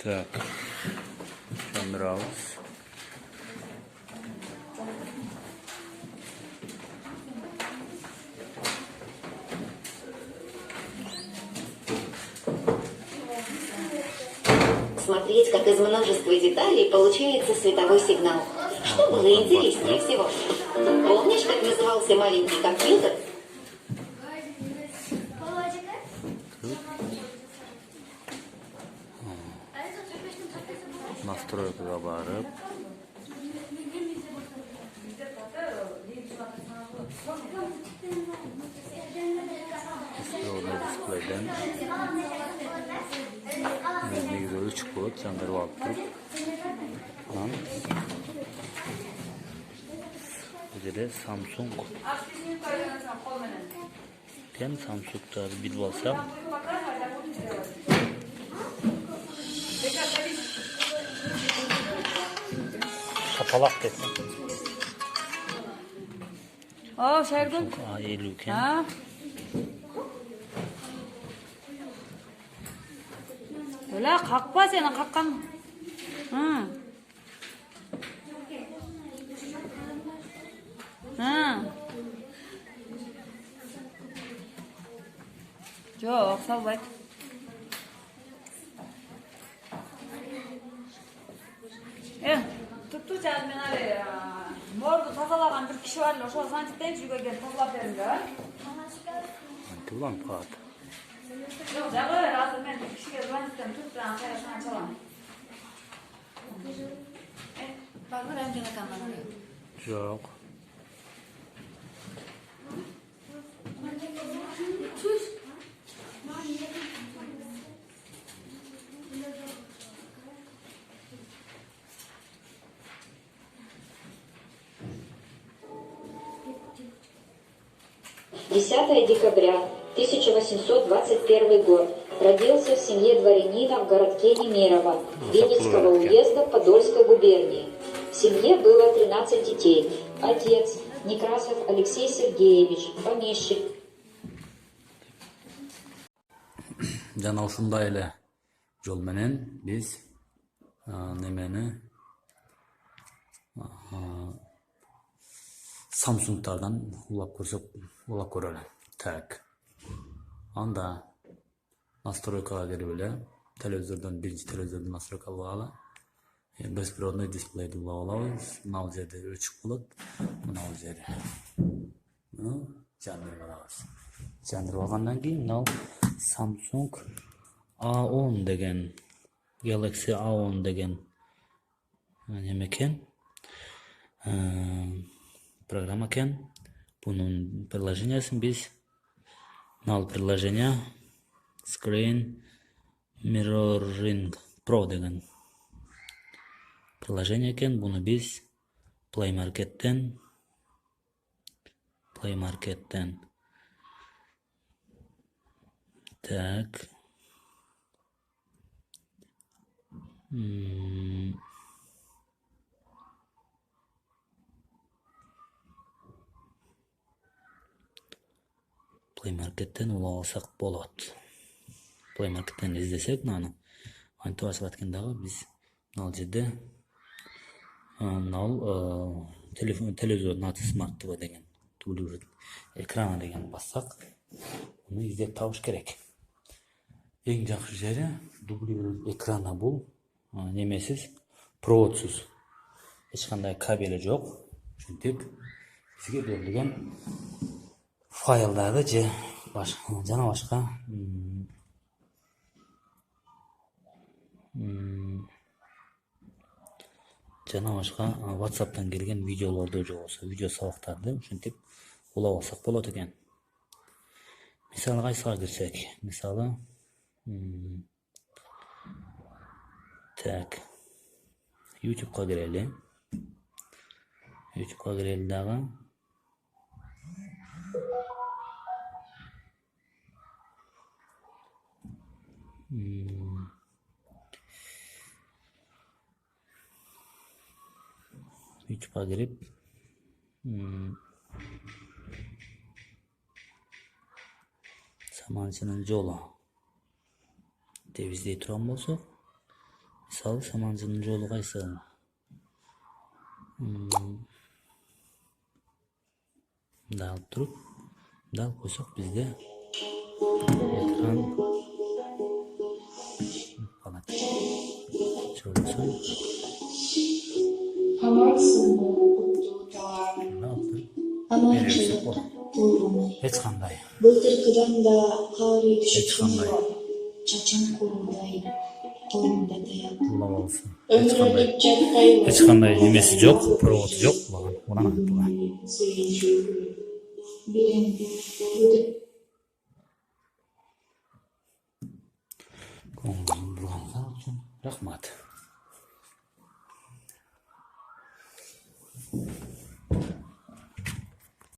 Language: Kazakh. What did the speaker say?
Так. Söndürüyoruz. Смотреть, как из множества деталей получается световой сигнал. Что было интереснее всего? Помнишь, как назывался маленький компьютер? Настройкаға барып, дисплейден негізі 3 болады, жандырып алып тұрып. Бұл жерде Samsung. Samsung'тарды биліп алсақ, шапалақ деп. Şergun. A50 екен. Öyle kalkma senin kalkan. Yok, sal bak. Tuttu canım ben araya. Mordu tazalagan bir kişi var. Şu santikten çünkü gel tazalap verin gör. Antilan pahat. Yok canım razı ben bir kişi gel santikten tuttu an kaya sana çalam. Bakın emcene kandan arıyor. Yok. Декабря 1821 год. Родился в семье дворянина в городке Немирово, Винницкого уезда Подольской губернии. В семье было 13 детей. Отец Некрасов Алексей Сергеевич, помещик. Жана ушундай эле жол менен биз немени Samsung'tardan ulap көрөлү. Так. Анда настройкага кирип эле, телевизордон биринчи телевизордун настройка алалы. Беспроводной дисплейди улап алабыз. Мына жерде өчүк болот. Мына жери. Жандырып алабыз. Жандырып алгандан кийин мына Samsung A10 деген, Galaxy A10 деген неме экен. Программа экен. Bunun приложениясын биз мына приложение Screen Mirroring Pro деген приложение экен. Буну биз Play Market'ten так Play Market'ten улап алсак болот. Play Market'ten издесек мынаны антип басып аткандагы биз мына жерде телевизордун аты Smart TV деген дублир экраны деген бассак, муну издеп табыш керек. Эң жакшы жери дублир экраны бул немесиз, проводсуз. Эч кандай кабели жок. Ошентип бизге берилген файлдарды же жана башка WhatsApp'tan келген видеолорду же болсо видео сабактарды ушинтип улап алсак болот экен. Мисалы кайсыга кирсек, мисалы так YouTube'га кирели. YouTube'га кирели дагы. YouTube'ga кирип Саманчынын жолу деп издей турган болсок, Sağ Şamancı'nın yolu kaysa. Dal durup, dal koysak bizde ekran falan. Şöyle söyle. Hamırsını unutular. Ne yaptın? Amançılık uğruna. Hiç kanday. Былтыркыдан да каары Hiç түшүп kanday. чачаң куудай колумда таяк. Allah olsun. Hiç Өмүрө kanday. деп жатпайбы. Hiç kanday yemesi yok, provotu yok. Bakın, buna ne yaptılar? Биремди өтүп Konuğum bulganlar için rahmat.